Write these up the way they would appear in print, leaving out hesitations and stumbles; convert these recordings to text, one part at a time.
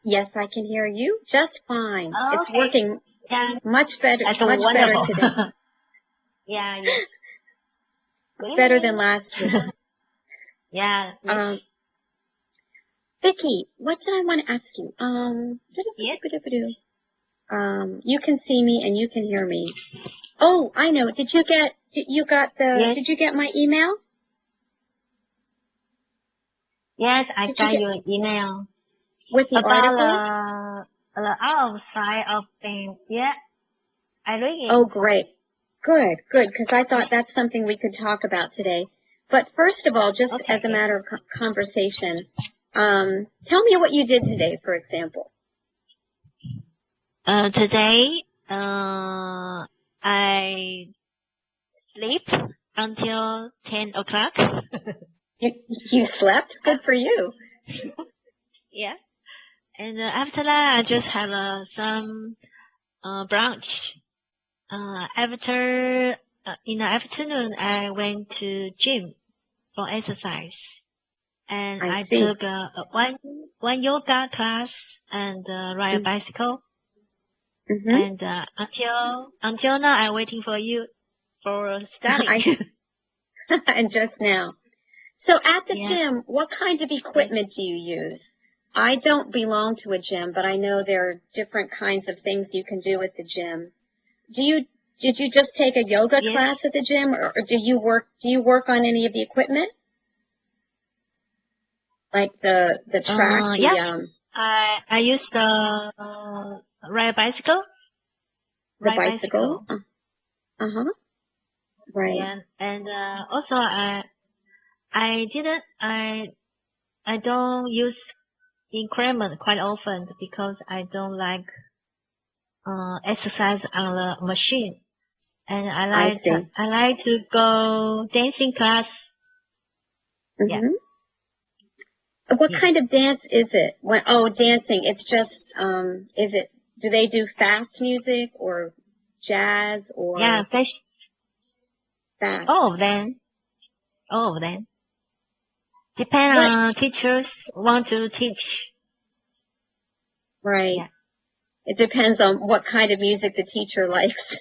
Yes, I can hear you just fine. Oh, It's okay. working Yeah, much better that's today. wonderful. Yeah, yes. Good It's better than evening. last week. Yeah, yes. Vicky, what did I want to ask you? Yes. You can see me and you can hear me. Oh, I know. Did you get my email? Yes, I Did you got get your email with the article? about the outside of things. Yeah, I read it. Oh, great. Good, because I thought that's something we could talk about today. But first of all, just as a Okay. matter of conversation, tell me what you did today, for example. Today, I sleep until 10 o'clock. You slept? Good for you. Yeah. And after that, I just have some brunch. After in the afternoon, I went to gym for exercise, and I took one yoga class and ride a bicycle. Mm-hmm. And until now, I'm waiting for you for studying. And just now. So at the gym, what kind of equipment do you use? I don't belong to a gym, but I know there are different kinds of things you can do at the gym. Did you just take a yoga class at the gym, or do you work on any of the equipment? Like the track, I use the ride bicycle. The bicycle. Right. Yeah, and also I don't use increment quite often because I don't like exercise on the machine, and I like to go dancing class. Mm-hmm. Yeah. What kind of dance is it? Dancing. It's just do they do fast music or jazz or? Yeah, fast. All of them. Depend on teachers want to teach. Right. Yeah. It depends on what kind of music the teacher likes.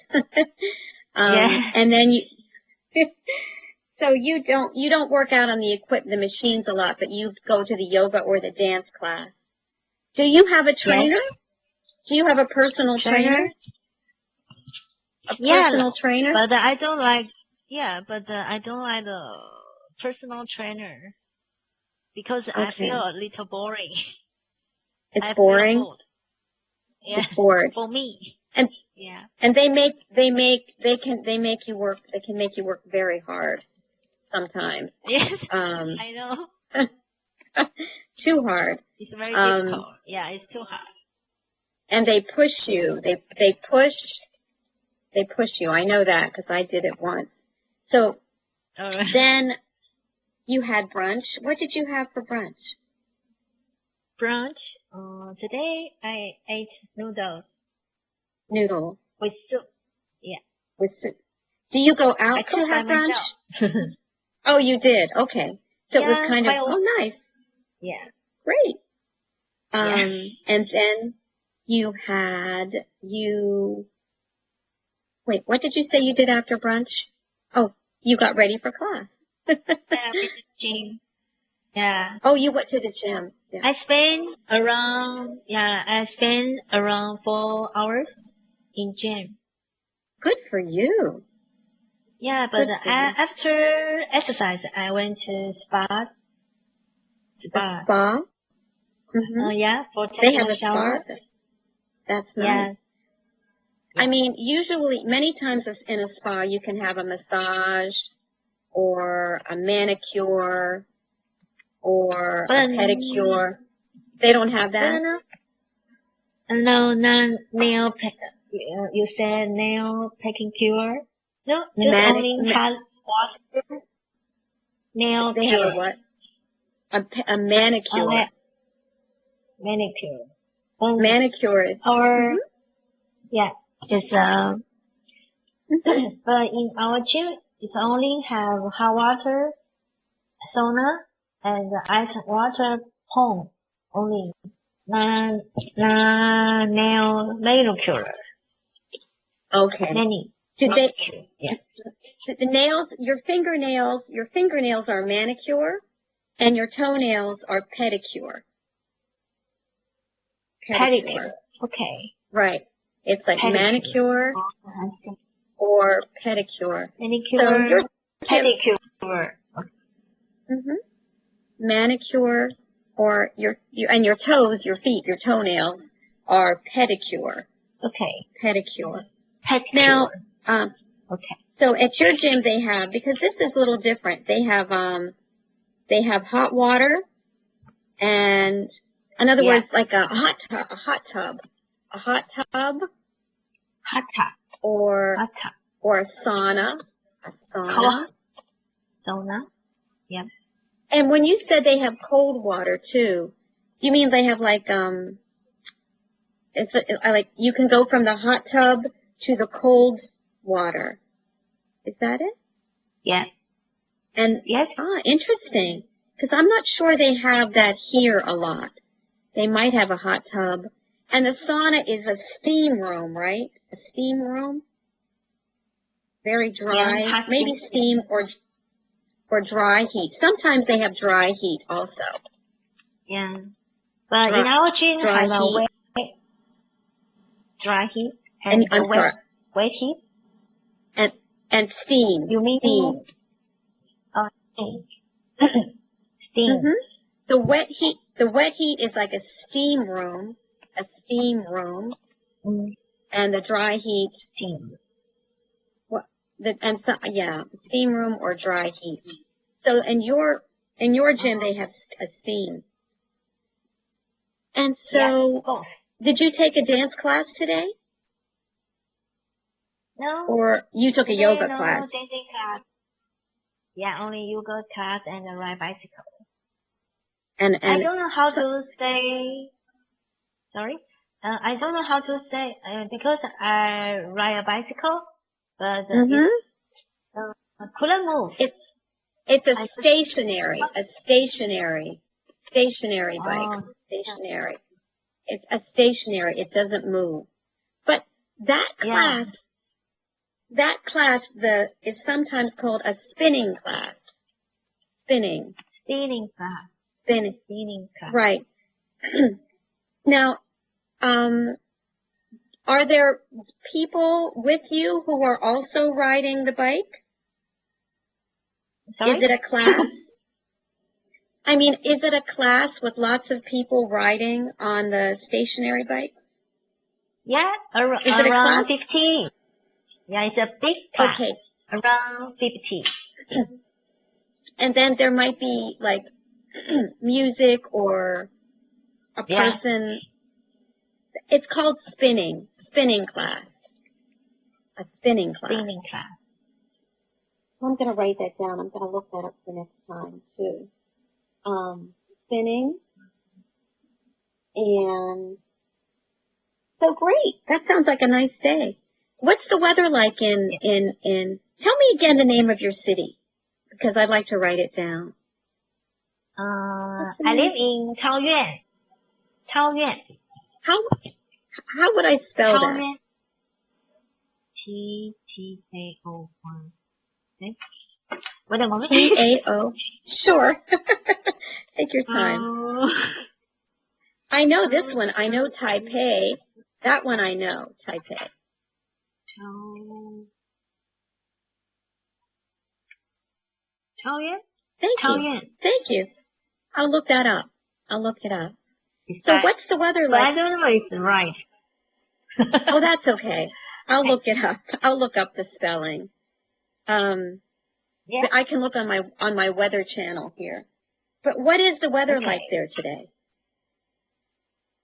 And then so you don't work out on the machines a lot, but you go to the yoga or the dance class. Do you have a trainer? Yes. Do you have a personal trainer? A personal trainer? But I don't like. Yeah, but I don't like the personal trainer because I feel a little boring. It's boring. Yeah, it's bored for me. And they can make you work. They can make you work very hard sometimes. Yes, I know. Too hard. It's very difficult. Yeah, it's too hard. And they push you. They push you. I know that because I did it once. So then you had brunch. What did you have for brunch? Brunch? Today I ate noodles. Noodles. With soup. Yeah. With soup. Do you go out to have brunch? Oh, you did? Okay. So it was kind of, nice. Yeah. Great. And then wait, what did you say you did after brunch? Oh, you got ready for class. Yeah, I went to the gym. Yeah. Oh, you went to the gym. Yeah. I spent around 4 hours in gym. Good for you. Yeah, but after exercise, I went to spa. A spa? Mm-hmm. Yeah, for taking a shower. Spa? That's nice. Yeah. I mean, usually, many times in a spa, you can have a massage or a manicure or a pedicure. They don't have that? No, nail you said nail pedicure? No, just only hot water. Nail they cure. Have a what? A manicure. Manicure. Manicure. Or it's but in our gym it's only have hot water, sauna, and ice water pond only. nail manicure. Okay. Many. Did they? Yeah. The nails, your fingernails are manicure, and your toenails are pedicure. Pedicure. Okay. Right. It's like pedicure. Manicure or pedicure. Manicure. So your pedicure. Manicure or and your toes, your feet, your toenails are pedicure. Okay. Pedicure. Pedicure. Now, okay. So at your gym they have, because this is a little different, they have hot water and, in other words, like a hot tub, or a sauna, Yeah. And when you said they have cold water too, you mean they have like like you can go from the hot tub to the cold water. Is that it? Yeah. And yes. Interesting. Because I'm not sure they have that here a lot. They might have a hot tub. And the sauna is a steam room, right? A steam room. Very dry. Yeah, maybe steam or dry heat. Sometimes they have dry heat also. Yeah. But in our gym dry have heat. Dry heat and wet heat. And steam. You mean steam? Oh, steam. Steam. The wet heat is like a steam room. And the dry heat. Steam. Steam room or dry heat. So in your gym they have a steam. And so, did you take a dance class today? No. Or you took a yoga class? Dancing class. Yeah, only yoga class and a ride bicycle. And I don't know how to say. Sorry. I don't know how to say because I ride a bicycle, but couldn't move. It's a stationary bike. Stationary. It's a stationary. It doesn't move. But that class, is sometimes called a spinning class. Spinning class. Right. Now, are there people with you who are also riding the bike? Sorry? Is it a class? I mean, is it a class with lots of people riding on the stationary bikes? Yeah, is it around 50. Yeah, it's a big class. Okay. Around 50. And then there might be like music or a person. It's called spinning class. A spinning class. I'm going to write that down. I'm going to look that up for next time too. Spinning. And so great. That sounds like a nice day. What's the weather like in tell me again the name of your city, because I'd like to write it down. I live in Taoyuan. How would I spell that? T-A-O-1. Wait a moment. T-A-O. Sure. Take your time. I know this one. I know Taipei. That one I know. Taipei. Taoyuan? Thank you. I'll look that up. So what's the weather like? I don't know if it's right. Oh, that's okay. I'll look it up. I'll look up the spelling. I can look on my weather channel here. But what is the weather like there today?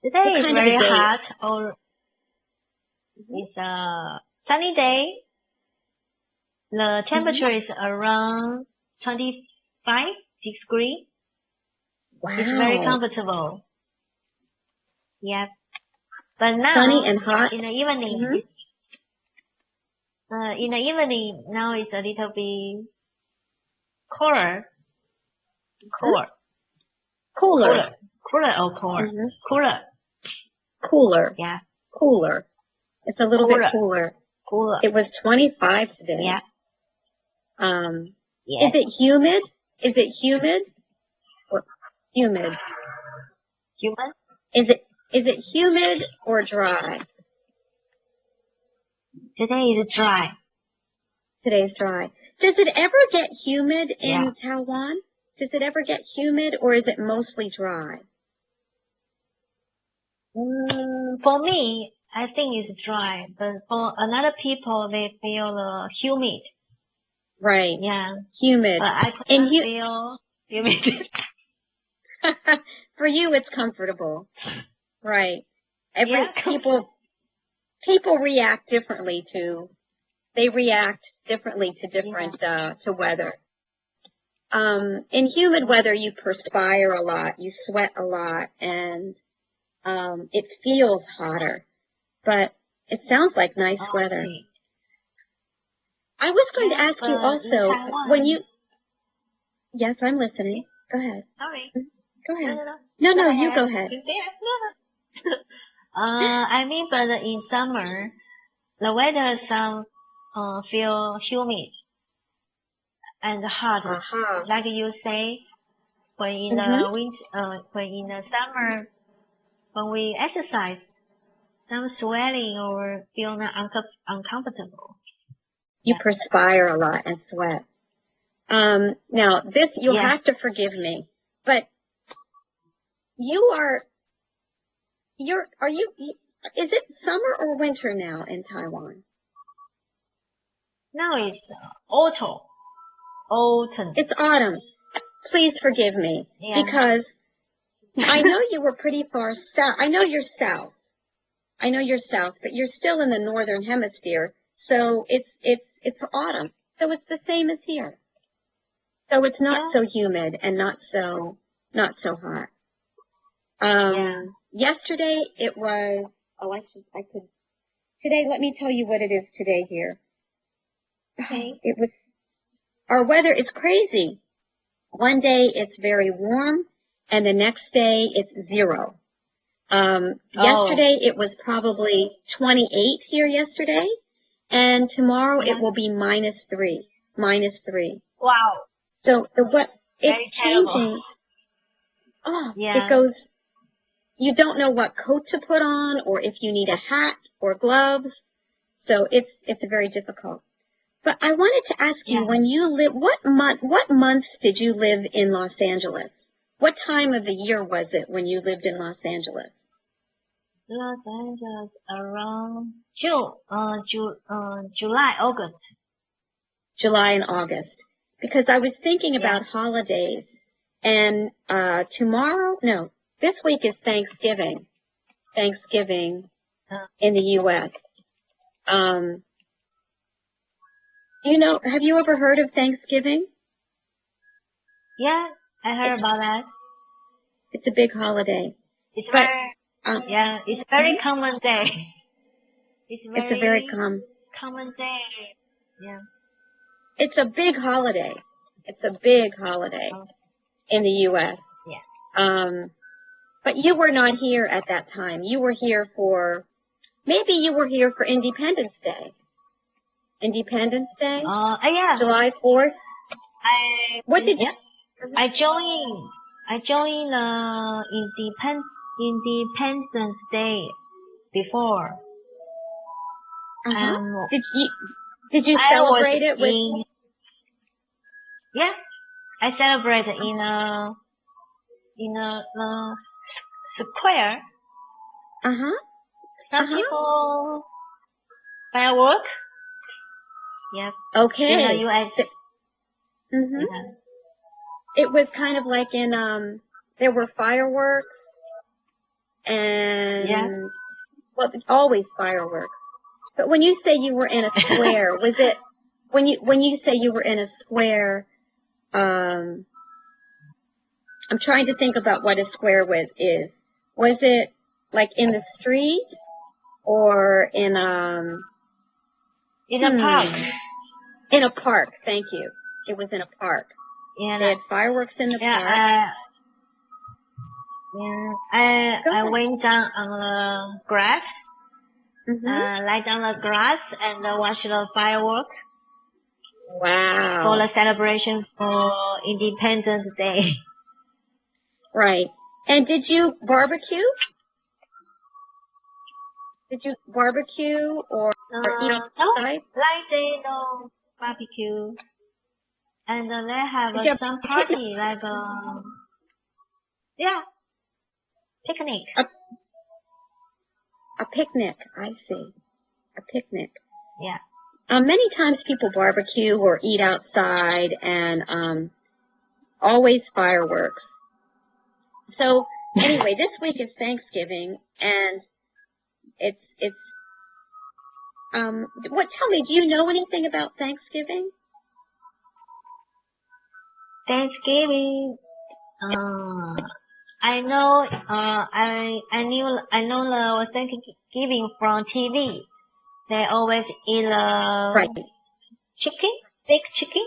Today is very hot, or it's a sunny day. The temperature is around 25 degrees. Wow. It's very comfortable. Yeah. But now, sunny and hot. In the evening, now it's a little bit cooler. Cooler or cold? Cooler. cooler. Yeah. Cooler. It's a little bit cooler. Cooler. It was 25 today. Yeah. Is it humid? Is it humid? Or humid? Humid? Is it humid or dry? Today is dry. Today's dry. Does it ever get humid in Taiwan? Does it ever get humid, or is it mostly dry? For me, I think it's dry, but for another people, they feel humid. Right. Yeah. Humid. But I and feel humid. For you, it's comfortable. Right. Comfortable. People react differently to. They react differently to different to weather. In humid weather, you perspire a lot, you sweat a lot, and it feels hotter. But it sounds like nice weather. I was going to ask you also, when you... Yes, I'm listening. Go ahead. Sorry. Go ahead. No, you go ahead. I mean, but in summer, the weather feel humid and hot. Like you say, when in the winter, when in the summer, when we exercise, some swelling or feel uncomfortable. You perspire a lot and sweat. Now this, you'll have to forgive me, but is it summer or winter now in Taiwan? No, it's autumn. It's autumn. Please forgive me, because I know you were pretty far south. I know you're south, but you're still in the northern hemisphere, so it's autumn. So it's the same as here. So it's not so humid and not so hot. Yesterday it was, today, let me tell you what it is today here. Okay. Our weather is crazy. One day it's very warm and the next day it's 0. Yesterday it was probably 28 here yesterday, and tomorrow it will be -3. Wow. So it's changing. It goes, you don't know what coat to put on or if you need a hat or gloves. So it's very difficult. But I wanted to ask you, when you what months did you live in Los Angeles? What time of the year was it when you lived in Los Angeles? Los Angeles around July, August. July and August. Because I was thinking about holidays, and this week is Thanksgiving. Thanksgiving in the U.S. Have you ever heard of Thanksgiving? Yeah, I heard about that. It's a big holiday. It's it's a very common day. It's a very common day. Yeah. It's a big holiday. It's a big holiday in the U.S. Yeah. But you were not here at that time. You were here maybe you were here for Independence Day. Independence Day? Yeah. July 4th? I joined Independence Day before. Did you celebrate it with? Yeah, I celebrated in a square. Some people firework. Yep. Okay. In the U.S. It was kind of like in there were fireworks and always fireworks. But when you say you were in a square, was it when you say you were in a square? I'm trying to think about what a square is. Was it like in the street or in a park? In a park. Thank you. It was in a park. They had fireworks in the park. Yeah, I went down on the grass, lie down on the grass and watch the fireworks. Wow. For the celebration for Independence Day. Right. And did you barbecue? Did you barbecue or eat outside? No, like they no barbecue. And they have some party like yeah, picnic. A picnic, I see. A picnic. Yeah. Many times people barbecue or eat outside and always fireworks. So anyway, this week is Thanksgiving and tell me, do you know anything about Thanksgiving? Thanksgiving, I know, I know the Thanksgiving from TV. They always eat chicken, big chicken,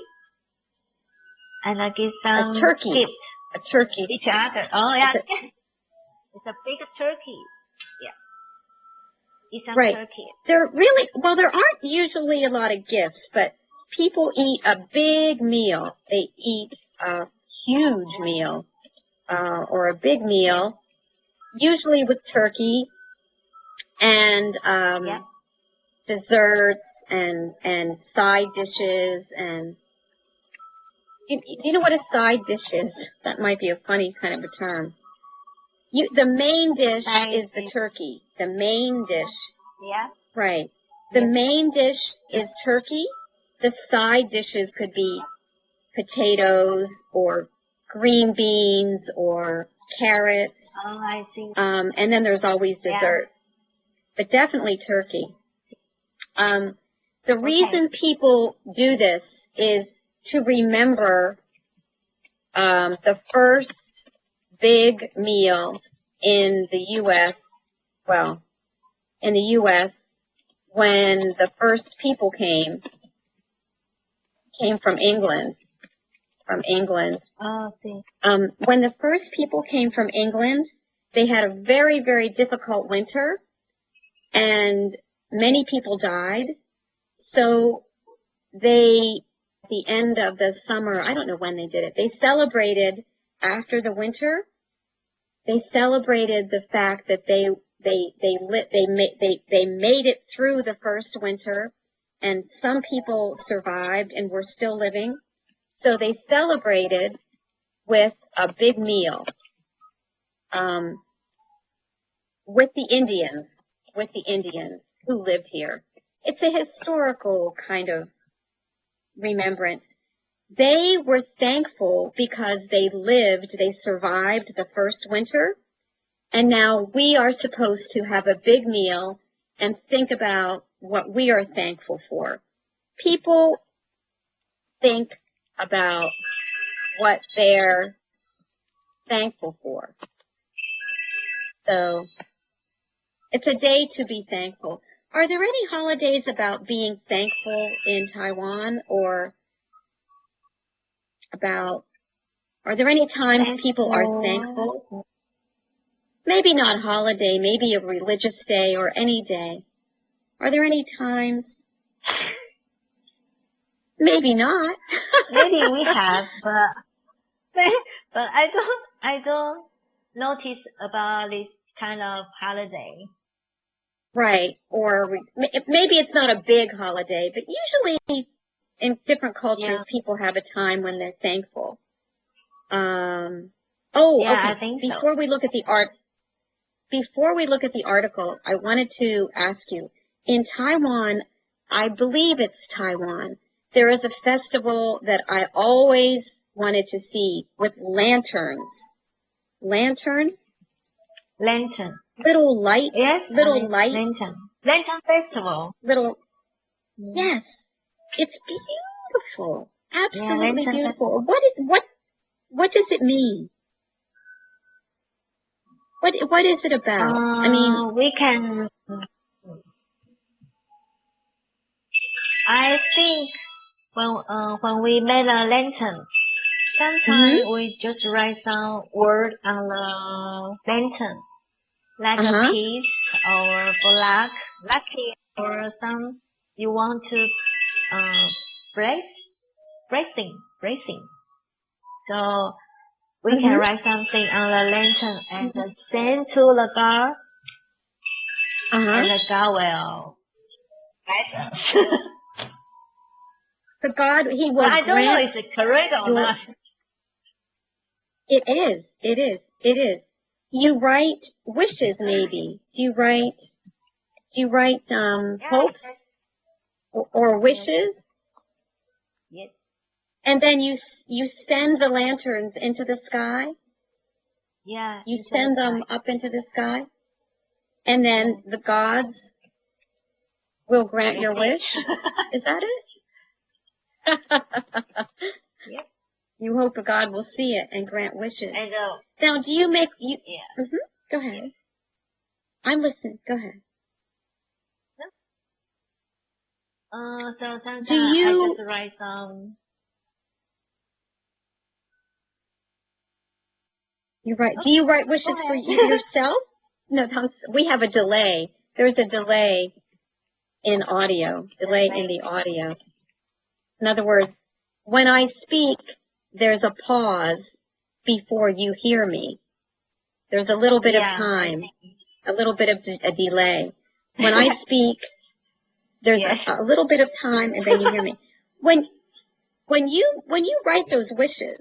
and I give some gift. A turkey. Each other. Oh yeah, it's a big turkey. Yeah, eat some turkey. There aren't usually a lot of gifts, but people eat a big meal. They eat a huge meal, or a big meal, usually with turkey and desserts and side dishes. And do you know what a side dish is? That might be a funny kind of a term. The main dish is the turkey. The main dish. Yeah. Right. The main dish is turkey. The side dishes could be potatoes or green beans or carrots. Oh, I see. And then there's always dessert. But definitely turkey. The reason people do this is to remember the first big meal in the U.S. Well, in the U.S. when the first people came from England. From England. Oh, see. When the first people came from England, they had a very, very difficult winter, and many people died. So they, at the end of the summer, I don't know when they did it, they celebrated after the winter. They celebrated the fact that they made it through the first winter, and some people survived and were still living. So they celebrated with a big meal, with the Indians who lived here. It's a historical kind of remembrance. They were thankful because they survived the first winter, and now we are supposed to have a big meal and think about what we are thankful for. People think about what they're thankful for. So it's a day to be thankful. Are there any holidays about being thankful in Taiwan, or are there any times people are thankful? Maybe not a holiday, maybe a religious day or any day. Are there any times? Maybe not. Maybe we have, but I don't notice about this kind of holiday. Right. Or maybe it's not a big holiday, but usually in different cultures, people have a time when they're thankful. Okay. I think so. Before we look at the article, I wanted to ask you, in Taiwan, I believe it's Taiwan, there is a festival that I always wanted to see with lanterns. Lanterns? Lantern. Little lights. Yes. Little lights. Lantern. Lantern festival. Yes. It's beautiful. Absolutely beautiful. Festival. What does it mean? What is it about? I mean, we can. I think when we made a lantern, sometimes we just write some word on the lantern, like a peace or black, lucky, or some you want to bracing. So we can write something on the lantern and send to the God, and the God will guide us. The God, He will I don't know if it's correct or not. It is. It is. It is. You write wishes, maybe. Do you write hopes or wishes? Yes. And then you send the lanterns into the sky? Yeah. You send them up into the sky? And then the gods will grant your wish? Is that it? Yep. You hope a God will see it and grant wishes. Now, do you make you? Yeah. Go ahead. I'm listening. Go ahead. So sometimes I just write some. You write. Do you write wishes for yourself? No, we have a delay. There's a delay in audio. Delay in the audio. In other words, when I speak, there's a pause before you hear me. There's a little bit of time, a little bit of a delay. When I speak, there's a little bit of time, and then you hear me. When you write those wishes,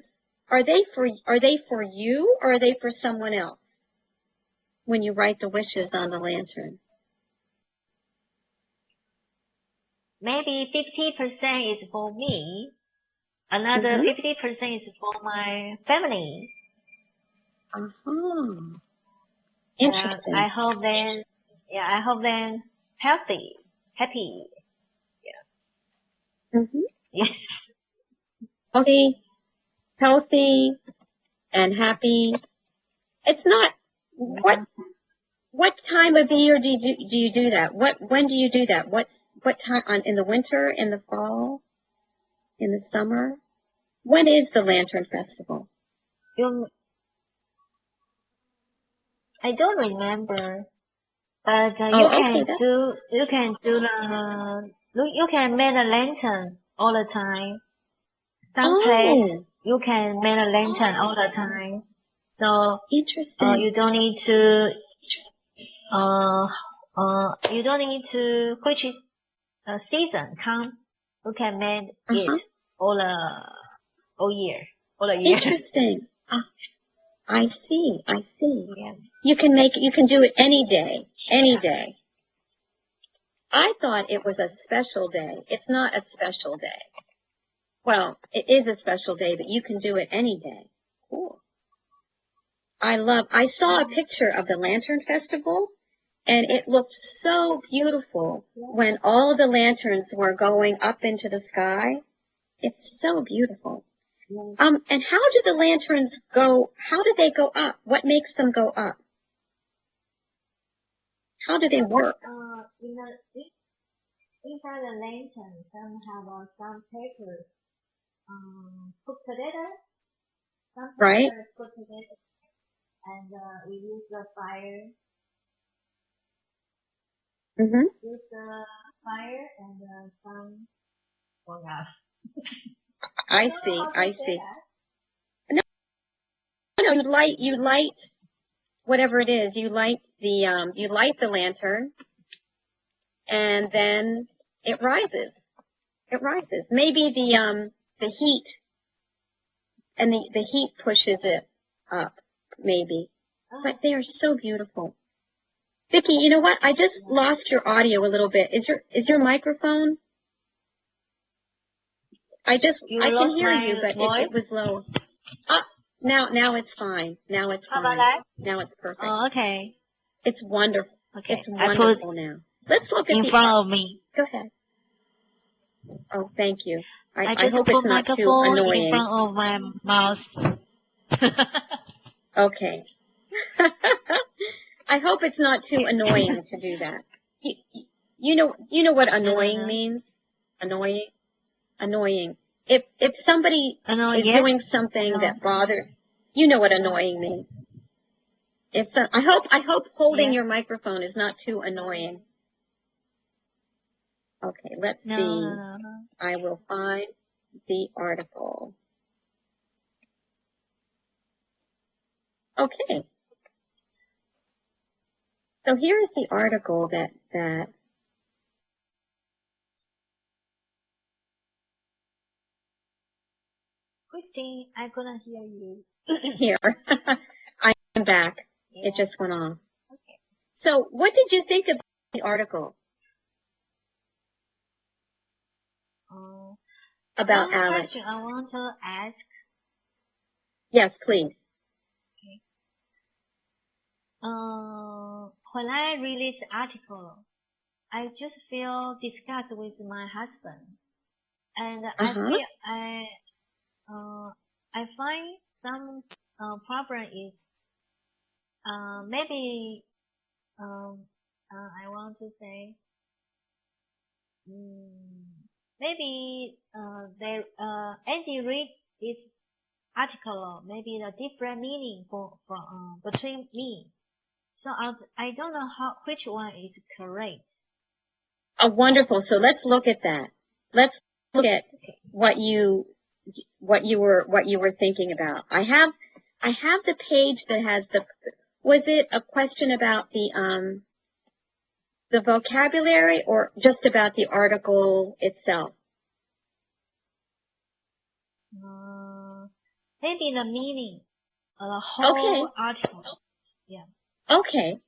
are they for you or are they for someone else? When you write the wishes on the lantern, maybe 50% is for me. Another 50% is for my family. Interesting. I hope then, happy. Yeah. Yes. Healthy and happy. It's not, what time of the year do you do that? When do you do that? What time, in the winter, in the fall, in the summer? When is the Lantern Festival? I don't remember, but you can make a lantern all the time. Some place you can make a lantern all the time. So interesting. You don't need to which season come. You can make it all year. Interesting. I see. Yeah. You can do it any day. I thought it was a special day. It's not a special day. Well, it is a special day, but you can do it any day. Cool. I saw a picture of the Lantern Festival, and it looked so beautiful when all the lanterns were going up into the sky. It's so beautiful. And how do the lanterns go? How do they go up? What makes them go up? How do they work? Inside the lantern, some have some papers put together. Some papers put together, and we use the fire. Use the fire and some. Oh gosh. I see. No, you light whatever it is. You light the lantern, and then it rises. Maybe the heat and the heat pushes it up, maybe. But they are so beautiful. Vicky, you know what? I just lost your audio a little bit. Is your microphone? I can hear you, but it was low. Now it's fine. Now it's fine. Now it's perfect. Oh, okay. It's wonderful. Okay. It's wonderful now. Let's look at in front of me. Go ahead. Oh, thank you. I just hope it's not too annoying. In front of my mouse. Okay. I hope it's not too annoying to do that. You know what annoying means? Annoying. if somebody is doing something that bothers, you know what annoying means. I hope holding your microphone is not too annoying. Okay, let's see. No. I will find the article. Okay. So here's the article that Christine, I couldn't hear you. Here. I'm back. Yeah. It just went off. Okay. So what did you think of the article? About one Alex. question I want to ask. Yes, please. Okay. When I read this article, I just feel disgusted with my husband, and I find some problem is maybe I want to say maybe Andy read this article maybe the different meaning for between me. So I don't know which one is correct. Oh, wonderful. So let's look at that. Let's look at what you were thinking about. I have the page that has was it a question about the vocabulary or just about the article itself? Maybe the meaning of the whole article. Yeah. Okay.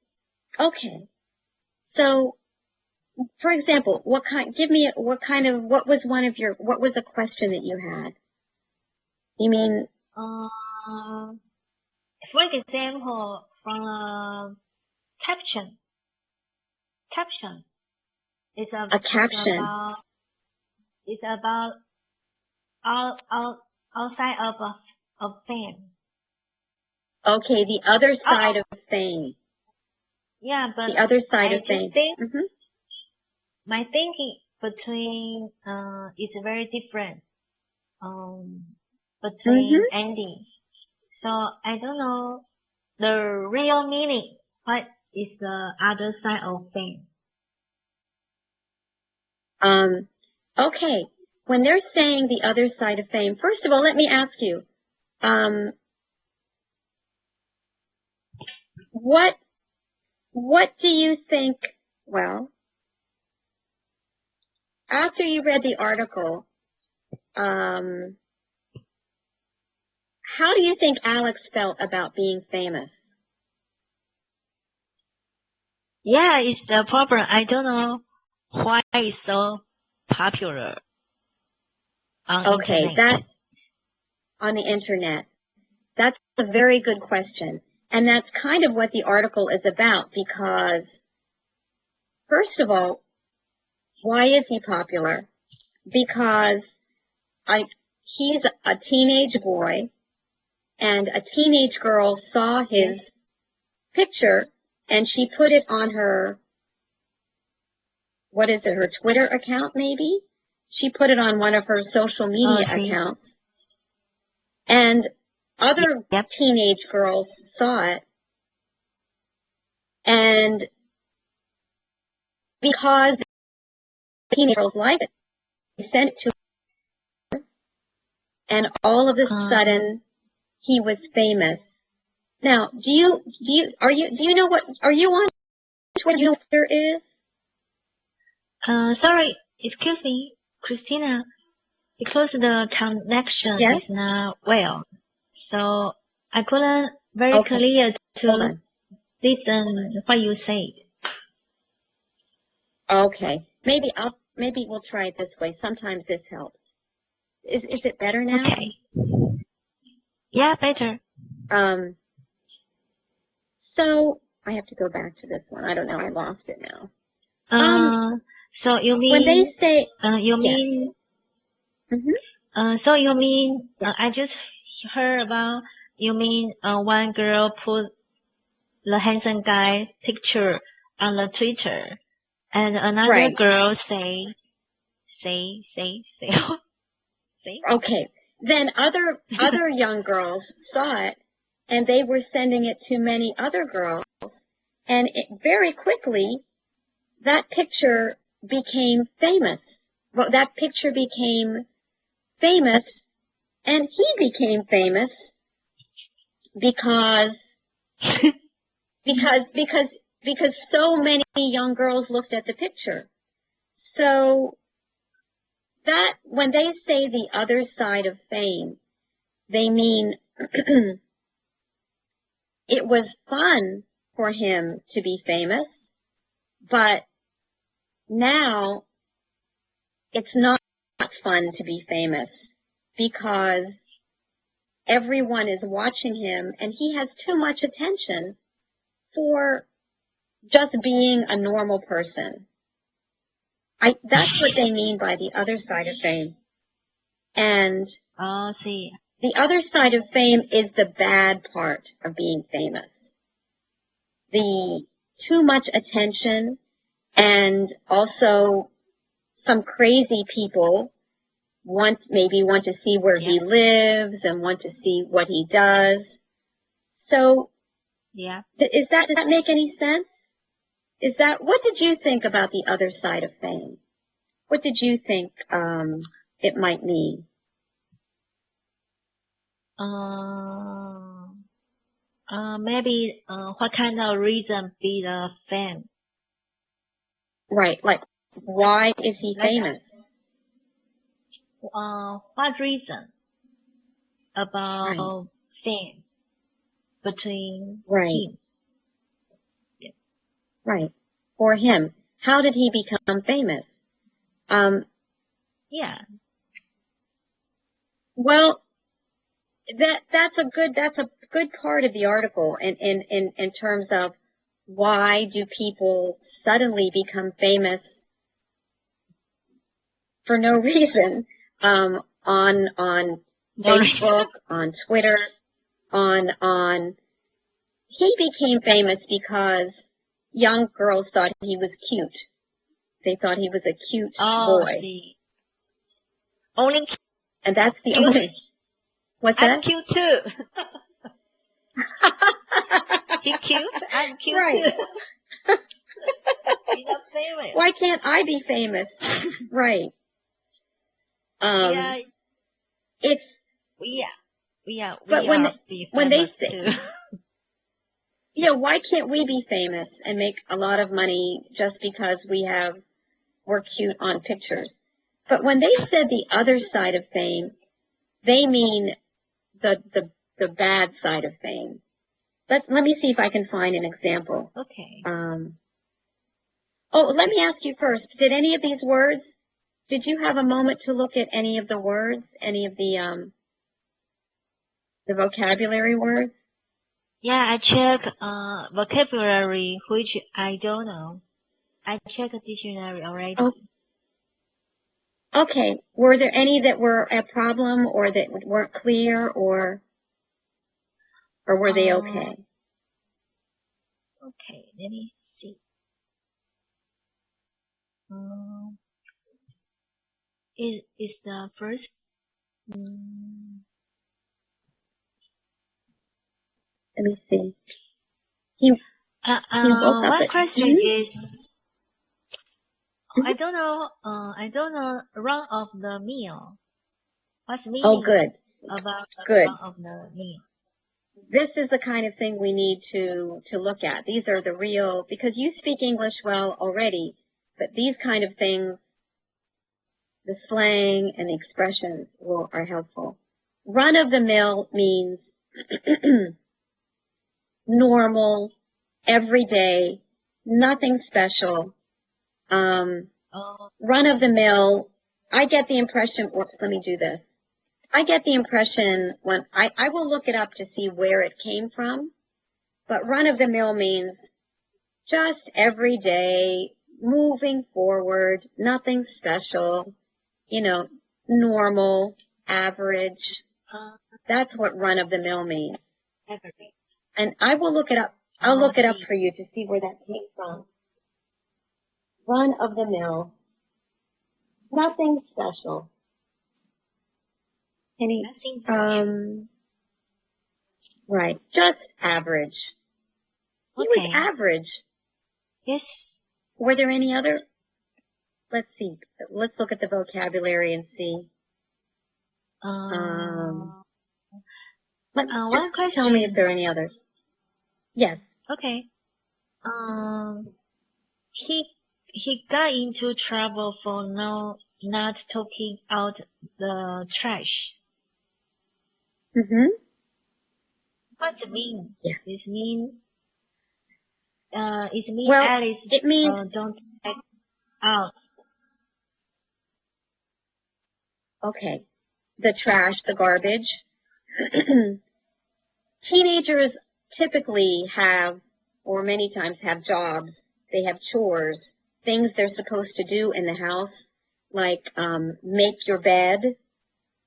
So, for example, what was a question that you had? You mean? For example, from caption. Caption is a caption. It's about outside of fame. Okay, the other side of fame. Yeah, but the other side of fame. My thinking between is very different between Andy. So I don't know the real meaning. What is the other side of fame? Okay. When they're saying the other side of fame, first of all, let me ask you, what do you think, well, after you read the article, how do you think Alex felt about being famous? Yeah, it's the problem. I don't know why it's so popular on internet. On the internet. That's a very good question. And that's kind of what the article is about because, first of all, why is he popular? Because he's a teenage boy and a teenage girl saw his picture and she put it on her, her Twitter account maybe? She put it on one of her social media accounts. And other teenage girls saw it. And because teenage girls liked it, they sent it to her. And all of a sudden, he was famous. Now, do you know what, are you on Twitter? Do you know what Twitter is? Sorry, excuse me, Christina, because the connection is not well, so I couldn't very clear to listen what you said. Okay, maybe we'll try it this way. Sometimes this helps. Is it better now? Okay. Yeah, better. So I have to go back to this one. I don't know. I lost it now. So you mean when they say you mean so you mean I just heard about you mean one girl put the handsome guy picture on the Twitter and another girl say See? Okay. Then other young girls saw it, and they were sending it to many other girls, and very quickly, that picture became famous. Well, that picture became famous, and he became famous because so many young girls looked at the picture. So that when they say the other side of fame, they mean it was fun for him to be famous, but now it's not fun to be famous because everyone is watching him and he has too much attention for just being a normal person. That's what they mean by the other side of fame. And see. The other side of fame is the bad part of being famous. The too much attention, and also some crazy people maybe want to see where he lives and want to see what he does. So, does that make any sense? What did you think about the other side of fame? What did you think it might mean? Maybe what kind of reason be the fame? Right, like why is he famous? What reason about fame between him? Right. For him. How did he become famous? Well, that's a good part of the article in terms of why do people suddenly become famous for no reason on Facebook, on Twitter, he became famous because young girls thought he was cute. They thought he was a cute boy. See. And that's the only. What's that? I'm cute too. He's cute. I'm cute too. He's not famous. Why can't I be famous? Right. It's. But when they say, why can't we be famous and make a lot of money just because we're cute on pictures? But when they said the other side of fame, they mean the bad side of fame. Let me see if I can find an example. Okay. Let me ask you first. Did you have a moment to look at any of the words, any of the vocabulary words? Yeah, I check vocabulary, which I don't know. I checked the dictionary already. Oh. Okay. Were there any that were a problem or that weren't clear, or were they okay? Okay, let me see. Is the first? Let me see. He woke up. One question is, I don't know run of the meal. What's meaning? Oh, good. About good. Run of the meal. This is the kind of thing we need to look at. These are the real, because you speak English well already, but these kind of things, the slang and the expressions are helpful. Run of the mill means normal, everyday, nothing special. Run of the mill, I get the impression, let me do this. I get the impression when I will look it up to see where it came from, but run of the mill means just every day, moving forward, nothing special, normal, average. That's what run of the mill means. Average. And I will look it up. I'll look it up for you to see where that came from. Run of the mill, nothing special. Any, right, just average. He was average. Yes. Were there any other? Let's see. Let's look at the vocabulary and see. One question. Tell me if there are any others. Yes. Okay. He got into trouble for not taking out the trash. Mm-hmm. What's it mean? Yeah. It mean well, Alice it means don't take out. Okay. The trash, the garbage. Teenagers typically have, or many times have jobs. They have chores, things they're supposed to do in the house, like make your bed.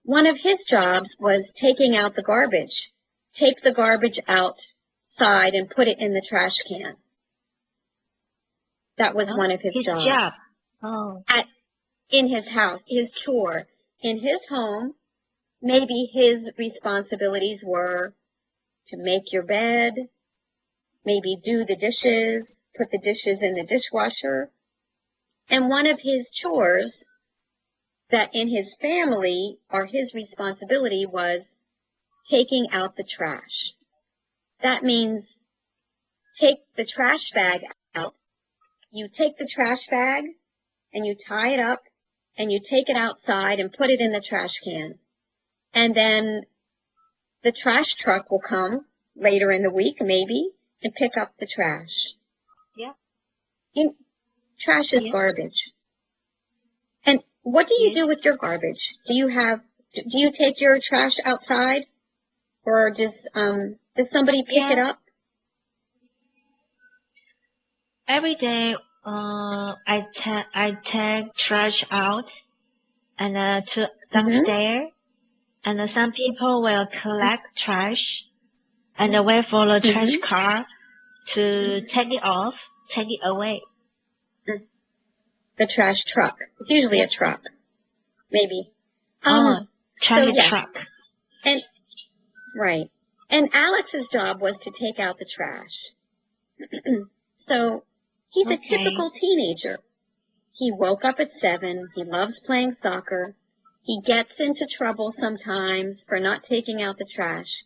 One of his jobs was taking out the garbage. Take the garbage outside and put it in the trash can. That was one of his jobs. Job. Oh. In his house, his chore. In his home, maybe his responsibilities were to make your bed, maybe do the dishes, put the dishes in the dishwasher. And one of his chores that in his family or his responsibility was taking out the trash. That means take the trash bag out. You take the trash bag and you tie it up and you take it outside and put it in the trash can. And then the trash truck will come later in the week, maybe, and pick up the trash. Yeah. Trash is garbage. And what do you do with your garbage? Do you take your trash outside? Or does somebody pick it up? Every day, I take trash out and to downstairs, and some people will collect trash and wait for the trash car to take it off, take it away. The trash truck. It's usually a truck, maybe. Trash truck. And right. And Alex's job was to take out the trash. So he's a typical teenager. He woke up at 7. He loves playing soccer. He gets into trouble sometimes for not taking out the trash.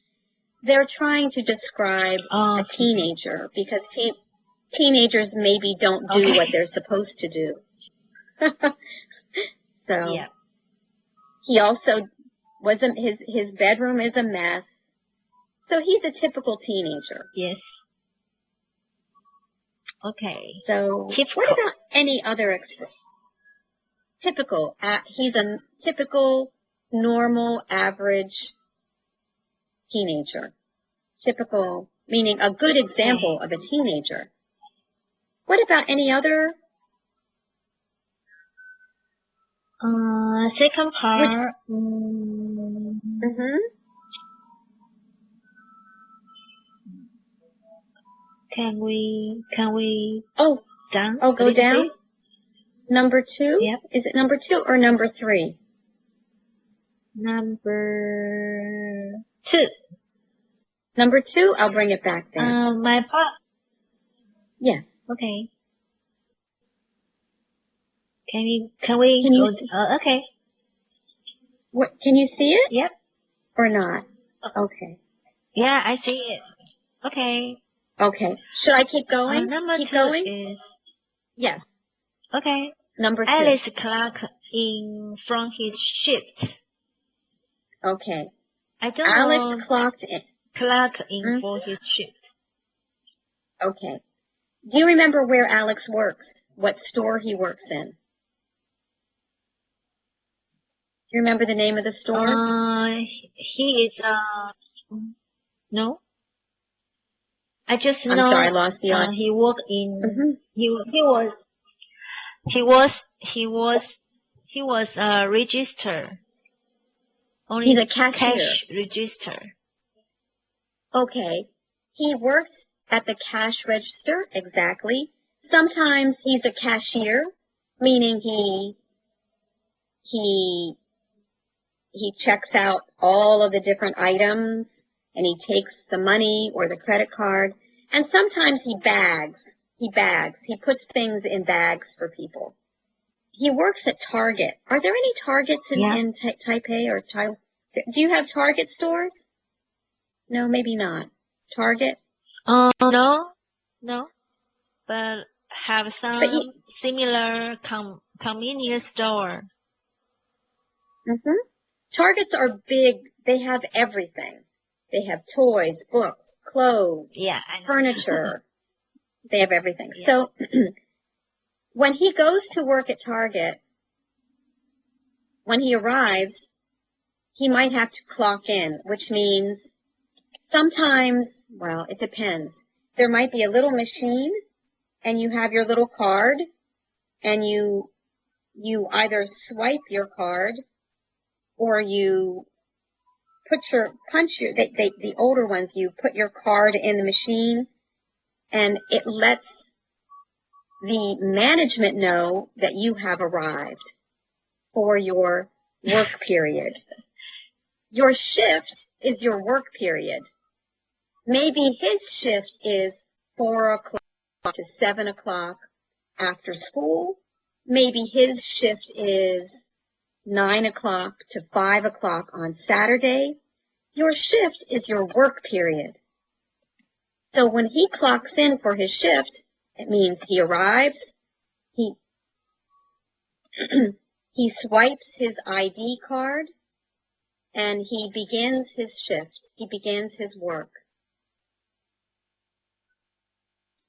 They're trying to describe a teenager because teenagers maybe don't do what they're supposed to do. So he also his bedroom is a mess. So he's a typical teenager. Yes. Okay. So what about any other expression? Typical. He's a typical, normal, average teenager. Typical, meaning a good example of a teenager. What about any other? Second part. Can we down? Go down? Bit? Number 2? Yep. Is it number 2 or number 3? Number 2. Number 2? I'll bring it back then. My part. Yeah. Okay. Can we go? Okay. What, can you see it? Yep. Or not? Okay. Yeah, I see it. Okay. Okay. Should I keep going? Number 2 going? is... Yes. Okay. Number 2. Alice clocked in from his shift. Okay. I don't Alex know. Clocked in for his shift. Okay. Do you remember where Alex works? What store he works in? Do you remember the name of the store? He is no. I just know. I'm sorry, I lost the audio. He worked in. He was a register. Only he's a cashier. Cash register. Okay. He worked at the cash register, exactly. Sometimes he's a cashier, meaning he he checks out all of the different items, and he takes the money or the credit card, and sometimes he bags. He puts things in bags for people. He works at Target. Are there any Targets in Taipei or Taiwan? Do you have Target stores? No, maybe not. Target? No, but have some similar convenience store. Targets are big. They have everything. They have toys, books, clothes, furniture. They have everything. Yeah. So when he goes to work at Target, when he arrives, he might have to clock in, which means sometimes, well, it depends. There might be a little machine, and you have your little card, and you either swipe your card, or you the older ones, you put your card in the machine, and it lets the management know that you have arrived for your work period. Your shift is your work period. Maybe his shift is 4 o'clock to 7 o'clock after school. Maybe his shift is 9 o'clock to 5 o'clock on Saturday. Your shift is your work period. So when he clocks in for his shift, it means he arrives, he swipes his ID card, and he begins his shift. He begins his work.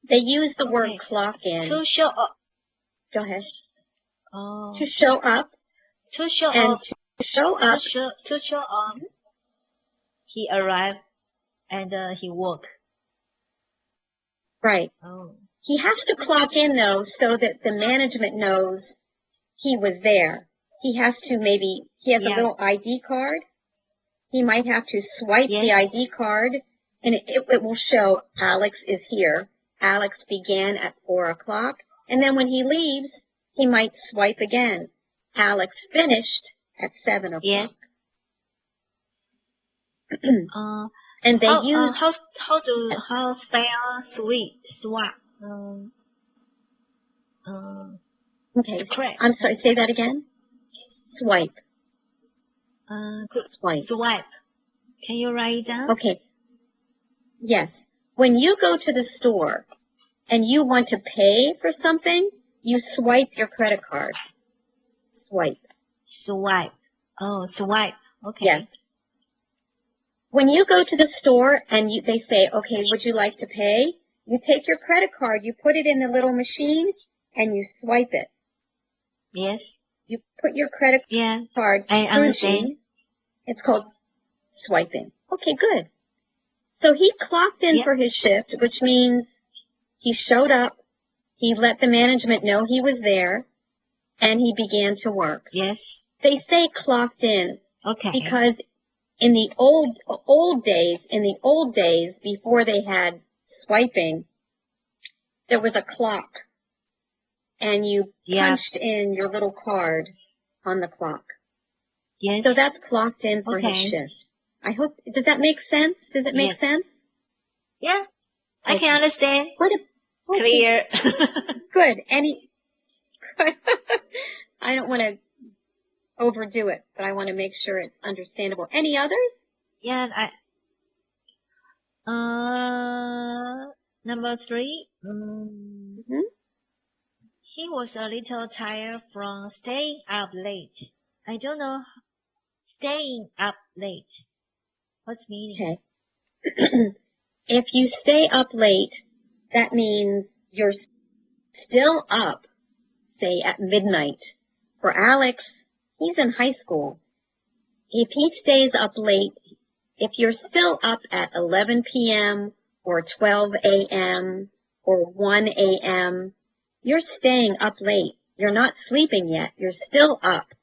They use the word clock in. To show up. Go ahead. Oh. To show up. To show and up. To show up. To show up. He arrived and he worked. Right. Oh. He has to clock in, though, so that the management knows he was there. He has to he has a little ID card. He might have to swipe the ID card, and it will show Alex is here. Alex began at 4 o'clock, and then when he leaves, he might swipe again. Alex finished at 7 o'clock. Yes. And they use how spell swap. Okay. I'm sorry. Say that again. Swipe. Swipe. Swipe. Can you write it down? Okay. Yes. When you go to the store and you want to pay for something, you swipe your credit card. Swipe. Swipe. Oh, swipe. Okay. Yes. When you go to the store and they say, okay, would you like to pay? You take your credit card, you put it in the little machine, and you swipe it. Yes. You put your credit card through the machine. It's called swiping. Okay, good. So he clocked in for his shift, which means he showed up, he let the management know he was there, and he began to work. Yes. They say clocked in because in the old days, before they had swiping, there was a clock, and you punched in your little card on the clock. Yes. So that's clocked in for his shift. I hope, does that make sense? Does it make sense? Yeah, I can understand. Clear. Good. I don't want to overdo it, but I want to make sure it's understandable. Any others? Yeah, number 3. He was a little tired from staying up late. I don't know. Staying up late. What's meaning? Okay. If you stay up late, that means you're still up, say at midnight. For Alex, he's in high school. If he stays up late, if you're still up at 11 p.m. or 12 a.m. or 1 a.m., you're staying up late. You're not sleeping yet. You're still up.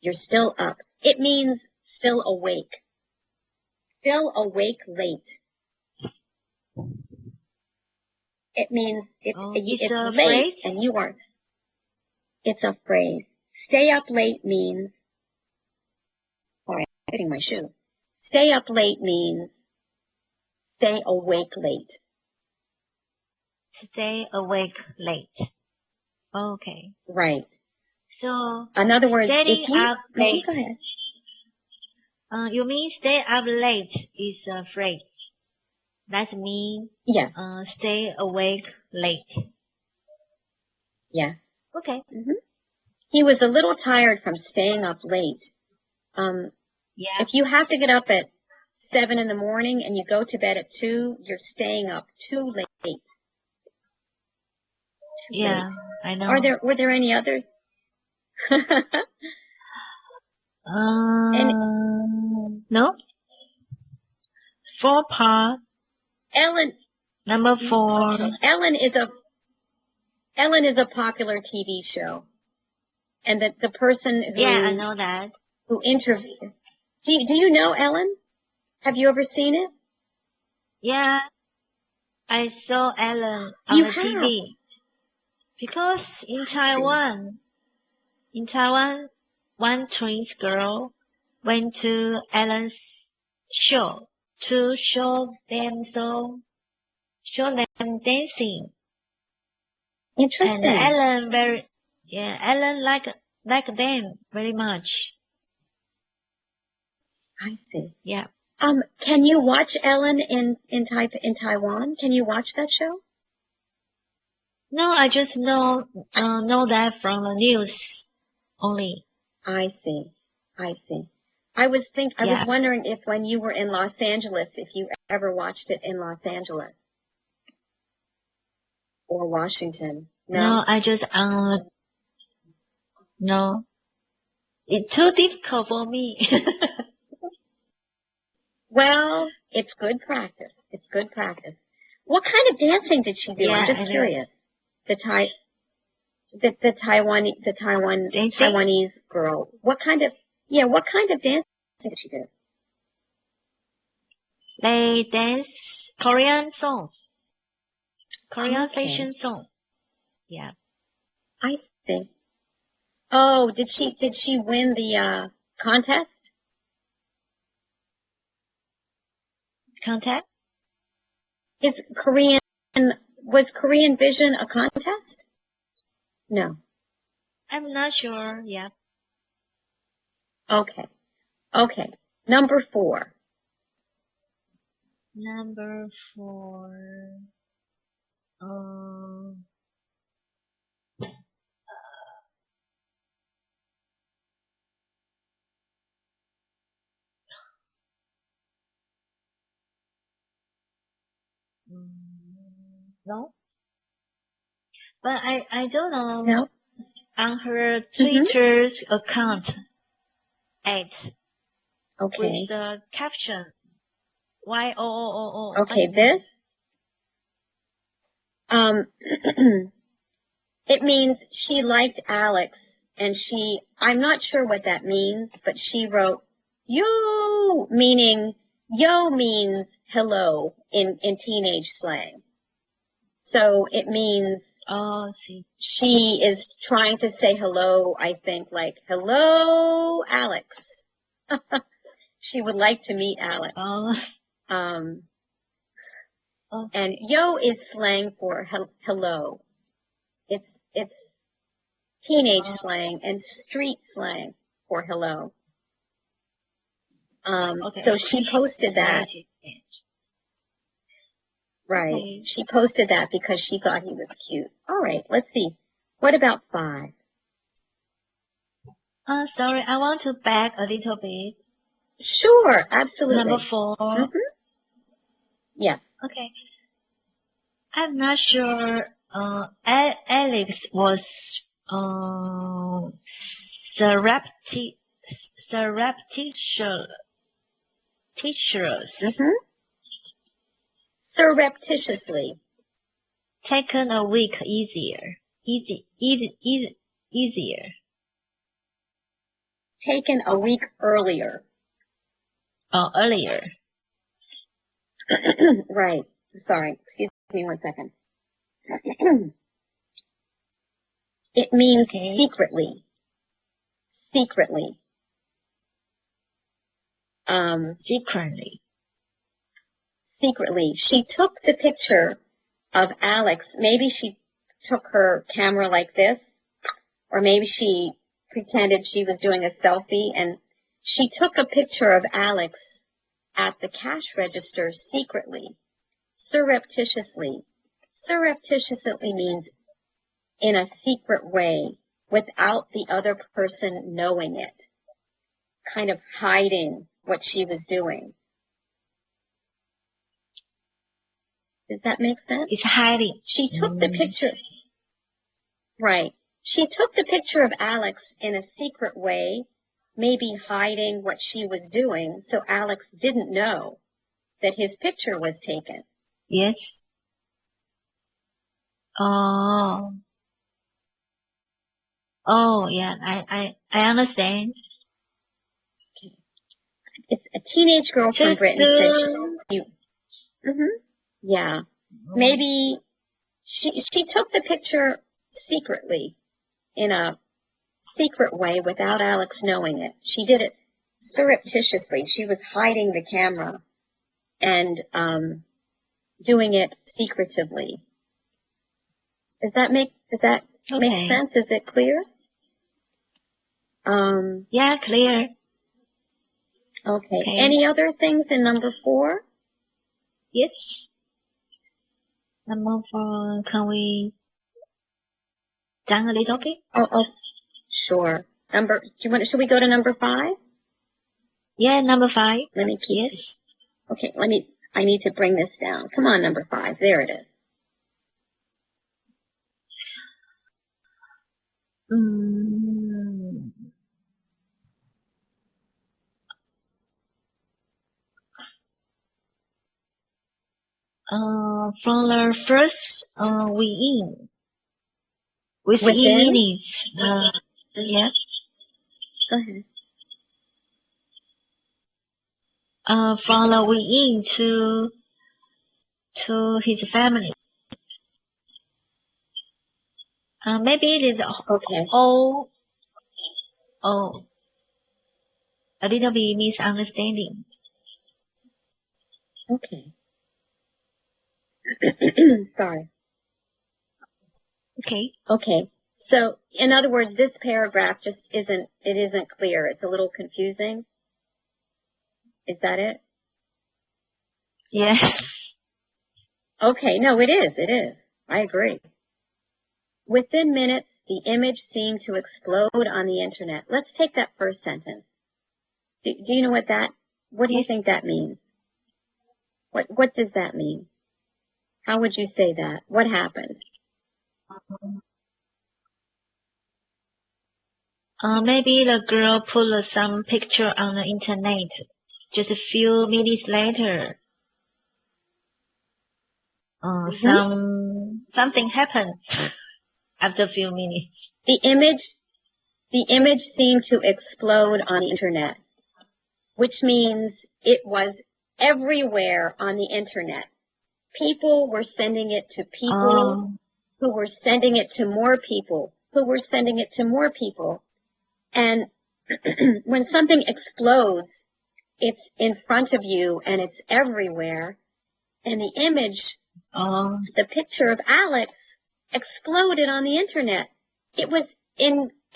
You're still up. It means still awake. Still awake late. It means it's late and you are. It's a phrase. Stay up late means hitting my shoe. Stay up late means stay awake late. Stay awake late. Okay. Right. So, in other words, staying if you up late. Go ahead. You mean stay up late is a phrase. That means yes. Stay awake late. Yeah. Okay. Mm-hmm. He was a little tired from staying up late. Yeah. If you have to get up at 7 in the morning and you go to bed at 2, you're staying up too late. Yeah, I know. Were there any others? No. 4 part. Ellen. Number 4. Okay. Ellen is a popular TV show. And the person who... Yeah, I know that. Who interviewed... Do you know Ellen? Have you ever seen it? Yeah. I saw Ellen on the TV. Because in Taiwan, one twins girl went to Ellen's show to show them dancing. Interesting. And Ellen liked them very much. I see. Yeah. Can you watch Ellen in Taiwan? Can you watch that show? No, I just know that from the news only. I see. I was wondering if when you were in Los Angeles, if you ever watched it in Los Angeles or Washington. No, I just no. It's too difficult for me. Well, it's good practice. What kind of dancing did she do? Yeah, I'm just curious. The Taiwanese girl. What kind of dancing did she do? They dance Korean songs. Korean fashion song. Yeah. I see. Oh, did she win the contest? Contest? Was Korean Vision a contest? No. I'm not sure. Yeah. Okay. Number 4. Number 4. No. But I don't know. No. On her Twitter's account, with the caption, Y-O-O-O-O. Okay, this? It means she liked Alex, and I'm not sure what that means, but she wrote, yo means hello in teenage slang. So it means she is trying to say hello, I think, like, hello, Alex. She would like to meet Alex. And yo is slang for hello. It's teenage slang and street slang for hello. So she posted that. Right. Okay. She posted that because she thought he was cute. All right, let's see. What about 5? Sorry, I want to back a little bit. Sure, absolutely. Number 4. Yeah. Okay. I'm not sure Alex was surreptitiously taken a week easier. Taken a week earlier. Earlier. Right. Sorry. Excuse me 1 second. It means secretly. Secretly. She took the picture of Alex. Maybe she took her camera like this, or maybe she pretended she was doing a selfie, and she took a picture of Alex at the cash register secretly, surreptitiously. Surreptitiously means in a secret way, without the other person knowing it, kind of hiding what she was doing. Does that make sense? It's hiding. She took the picture. Right. She took the picture of Alex in a secret way, maybe hiding what she was doing, so Alex didn't know that his picture was taken. Yes. Oh. Oh, yeah, I understand. It's a teenage girl from Britain said yeah. Maybe she took the picture secretly, in a secret way, without Alex knowing it. She did it surreptitiously. She was hiding the camera and doing it secretively. Does that make sense? Is it clear? Yeah, clear. Okay. Any other things in number 4? Yes. Number 4, can we down a little bit? Oh, sure. Should we go to number 5? Yeah, number 5. Let me keep. Yes. Okay, I need to bring this down. Come on, number 5. There it is. From the first, within minutes. Yeah. Go ahead. From the within to his family. Maybe it is all a little bit misunderstanding. Okay. Sorry. Okay. So, in other words, this paragraph just isn't clear. It's a little confusing. Is that it? Yes. Okay. No, it is. I agree. Within minutes, the image seemed to explode on the internet. Let's take that first sentence. Do you know what do you think that means? What does that mean? How would you say that? What happened? Maybe the girl put some picture on the internet. Just a few minutes later, something happens after a few minutes. The image seemed to explode on the internet, which means it was everywhere on the internet. People were sending it to people who were sending it to more people who were sending it to more people. And when something explodes, it's in front of you and it's everywhere. And the image, the picture of Alex, exploded on the internet. It was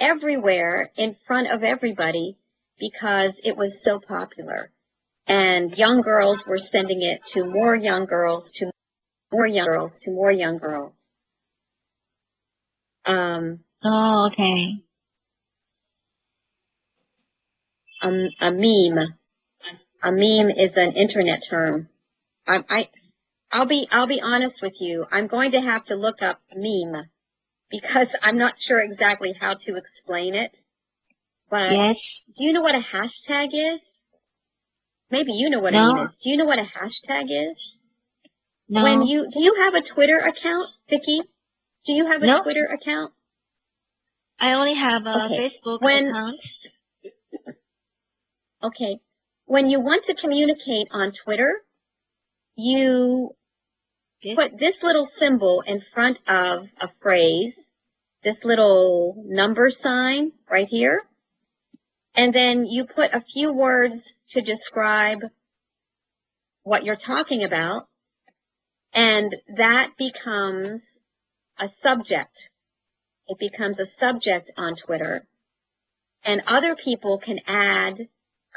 everywhere in front of everybody because it was so popular. And young girls were sending it to more young girls, to more young girls, to more young girls. Okay. A meme. A meme is an internet term. I'll be honest with you. I'm going to have to look up meme because I'm not sure exactly how to explain it. But do you know what a hashtag is? Maybe you know what a meme is. Do you know what a hashtag is? No. Do you have a Twitter account, Vicky? Do you have a Twitter account? I only have a Facebook account. Okay. When you want to communicate on Twitter, you put this little symbol in front of a phrase, this little number sign right here, And then you put a few words to describe what you're talking about, and that becomes a subject. It becomes a subject on Twitter, and other people can add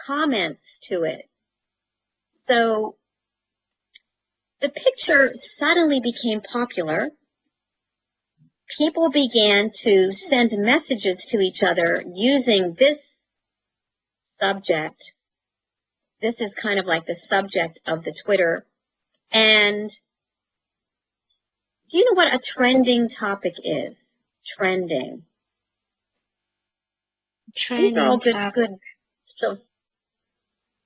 comments to it. So the picture suddenly became popular. People began to send messages to each other using this subject. This is kind of like the subject of the Twitter. And do you know what a trending topic is? Trending. These are all good. So,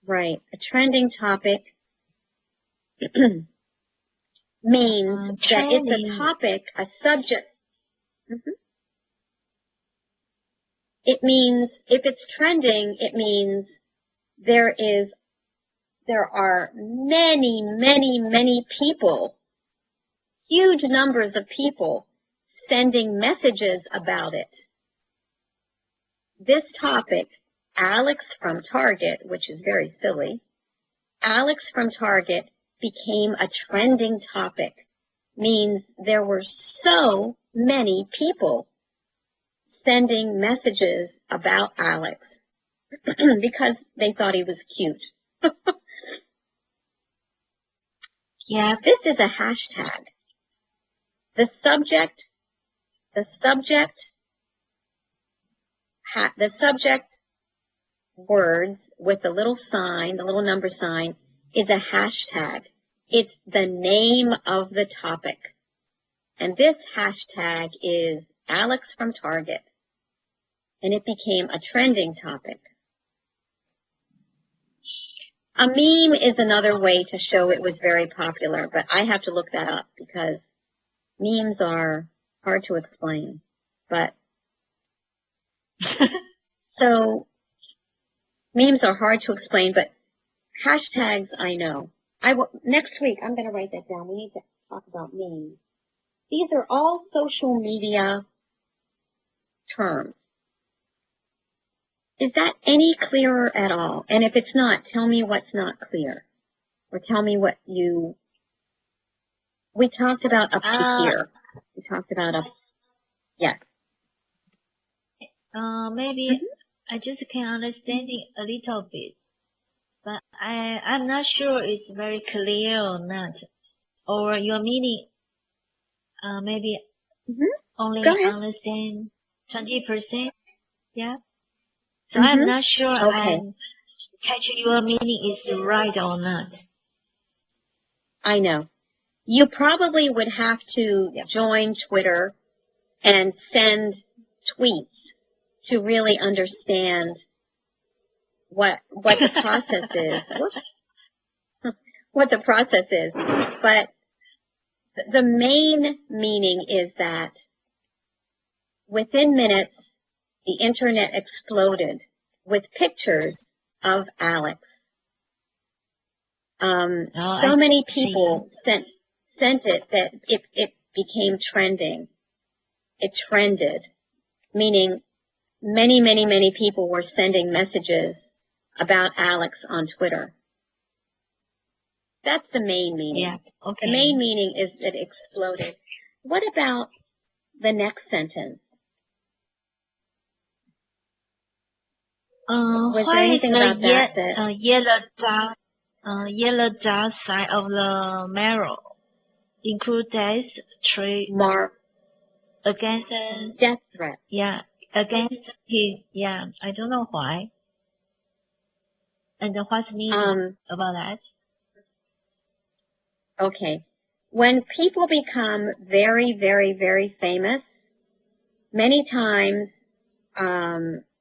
right. A trending topic means that it's a topic, a subject. It means, if it's trending, it means there are many people, huge numbers of people sending messages about it. This topic, Alex from Target, which is very silly, Alex from Target became a trending topic, means there were so many people sending messages about Alex because they thought he was cute. Yeah, this is a hashtag. The subject words with the little sign, the little number sign, is a hashtag. It's the name of the topic. And this hashtag is Alex from Target. And it became a trending topic. A meme is another way to show it was very popular, but I have to look that up because memes are hard to explain. But so memes are hard to explain, but hashtags I know. Next week I'm going to write that down. We need to talk about memes. These are all social media terms. Is that any clearer at all? And if it's not, tell me what's not clear. Or tell me what we talked about up to here. We talked about yeah. Maybe I just can understand it a little bit. But I'm not sure it's very clear or not. Or your meaning, maybe only understand 20%. Yeah. So I'm not sure I'm catching your meaning is right or not. I know. You probably would have to join Twitter and send tweets to really understand what the process is. What the process is. But the main meaning is that within minutes, the internet exploded with pictures of Alex. So many people sent it that it became trending. It trended, meaning many people were sending messages about Alex on Twitter. That's the main meaning. Yeah, okay. The main meaning is it exploded. What about the next sentence? Was there anything about that? Yellow dark side of the marrow include death against death threat. Yeah, against him. Yeah, I don't know why. And what's meaning about that? Okay. When people become very famous, many times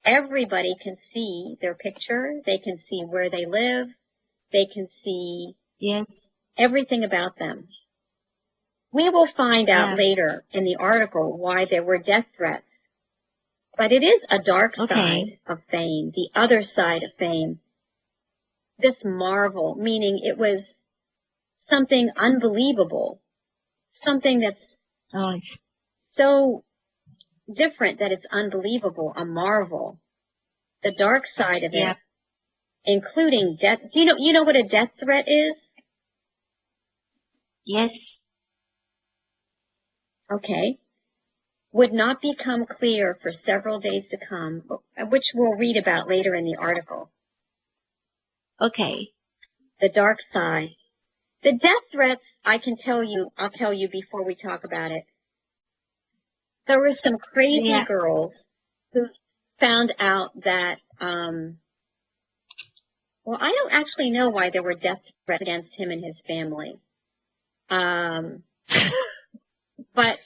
everybody can see their picture. They can see where they live. They can see everything about them. We will find out later in the article why there were death threats. But it is a dark side of fame, the other side of fame. This marvel, meaning it was something unbelievable, something that's so different that it's unbelievable, a marvel. the dark side of it, including death. Do you know what a death threat is? Yes. Okay. Would not become clear for several days to come, which we'll read about later in the article. Okay. The dark side. The death threats, I'll tell you before we talk about it. There were some crazy girls who found out that, well, I don't actually know why there were death threats against him and his family. But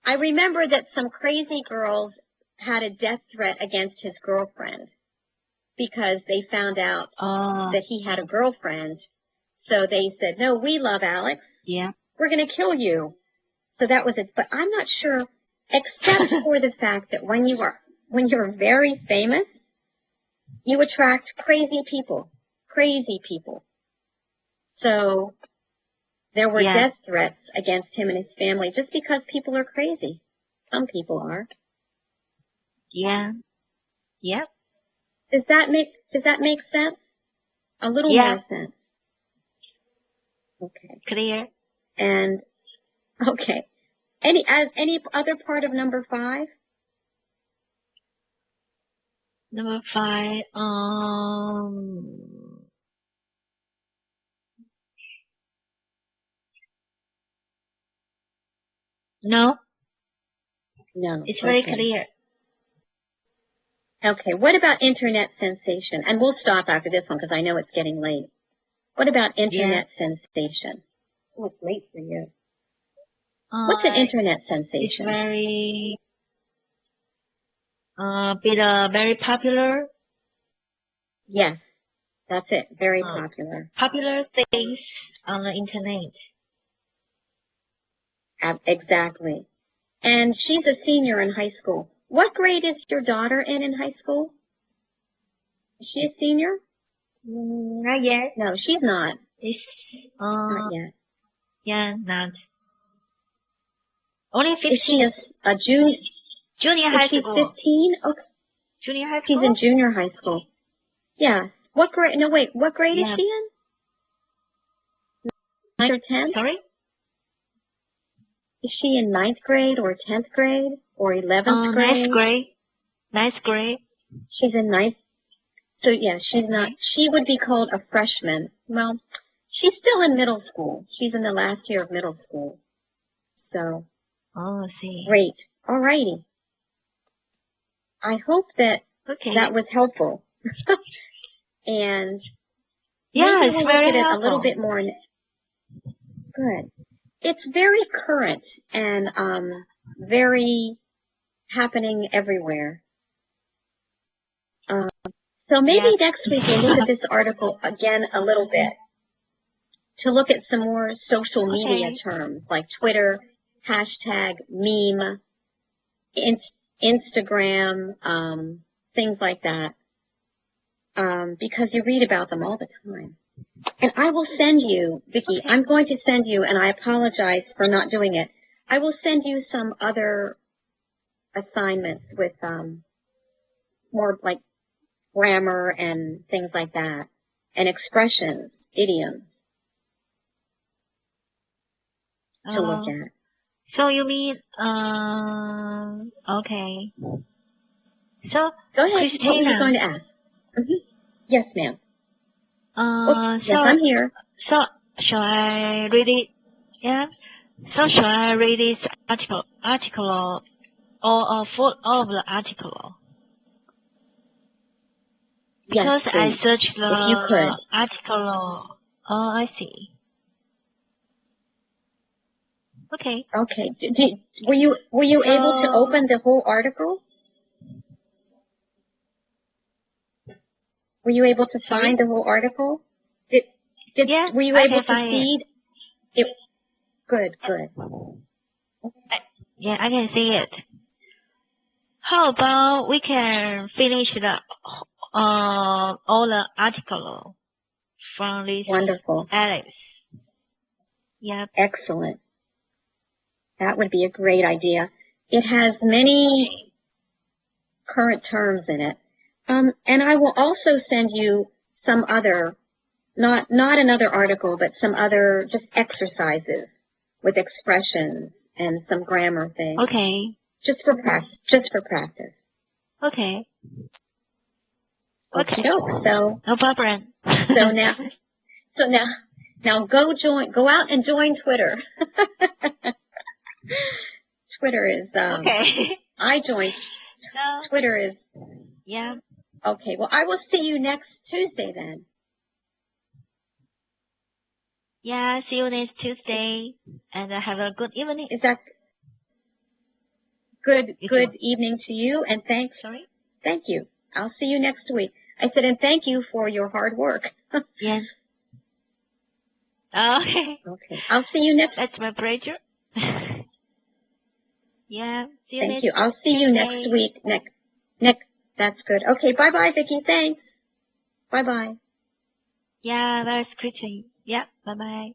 I remember that some crazy girls had a death threat against his girlfriend because they found out that he had a girlfriend. So they said, no, we love Alex. Yeah. We're going to kill you. So that was it. But I'm not sure, except for the fact that when you're very famous, you attract crazy people. Crazy people. So there were death threats against him and his family just because people are crazy. Some people are. Yeah. Yep. Does that make sense? A little more sense. Okay. Clear. And okay. Any other part of number 5? Number 5. No. No. It's very clear. Okay. What about internet sensation? And we'll stop after this one because I know it's getting late. What about internet sensation? Oh, it's late for you. What's an internet sensation? It's very, very popular. Yes, that's it. Very popular. Popular things on the internet. Exactly. And she's a senior in high school. What grade is your daughter in high school? Is she a senior? Not yet. No, she's not. Not yet. Yeah, not. Only 15. Is she a junior? Junior high school. She's 15? Okay. Junior high school? She's in junior high school. Yes. What grade? No, wait. What grade is she in? 9th or 10th? Sorry? Is she in 9th grade or 10th grade or 11th grade? 9th grade. 9th grade. She's in 9th. So yeah, she's not. She would be called a freshman. Well, she's still in middle school. She's in the last year of middle school. So. Oh, I see. Great. All righty. I hope that that was helpful. And it's we'll very look at it helpful. a little bit more. Good. It's very current and very happening everywhere. So maybe next week we'll look at this article again a little bit to look at some more social media terms like Twitter, hashtag, meme, Instagram, things like that, because you read about them all the time. And I will send you, Vicky, I'm going to send you, and I apologize for not doing it, I will send you some other assignments with more like grammar and things like that, and expressions, idioms to look at. So you mean, okay. So, go ahead. Christina. What were you going to ask? Yes, ma'am. Yes, I'm here. So, shall I read it? Yeah. So, shall I read this article, or full of the article? Because yes, I searched the if you could. article. Oh, I see. Okay. Okay. Were you able to open the whole article? Were you able to find the whole article? Were you able to see it? Good. Yeah, I can see it. How about we can finish the all the article from this wonderful Alex? Yep. Excellent. That would be a great idea. It has many current terms in it. And I will also send you some other, not another article, but some other just exercises with expressions and some grammar things. Okay. Just for practice. Just for practice. Okay. Okay. So no problem. now go out and join Twitter. Twitter is okay. I joined. No. Twitter is. Yeah. Okay. Well, I will see you next Tuesday then. Yeah. See you next Tuesday, and have a good evening. Is that good? Good evening to you, and thanks. Sorry. Thank you. I'll see you next week. I said, and thank you for your hard work. Yes. Okay. Okay. I'll see you next. That's my pleasure. Yeah. See you Thank you. I'll see you next week. Next. That's good. Okay. Bye-bye, Vicky. Thanks. Bye-bye. Yeah. That's great. Yeah. Bye-bye.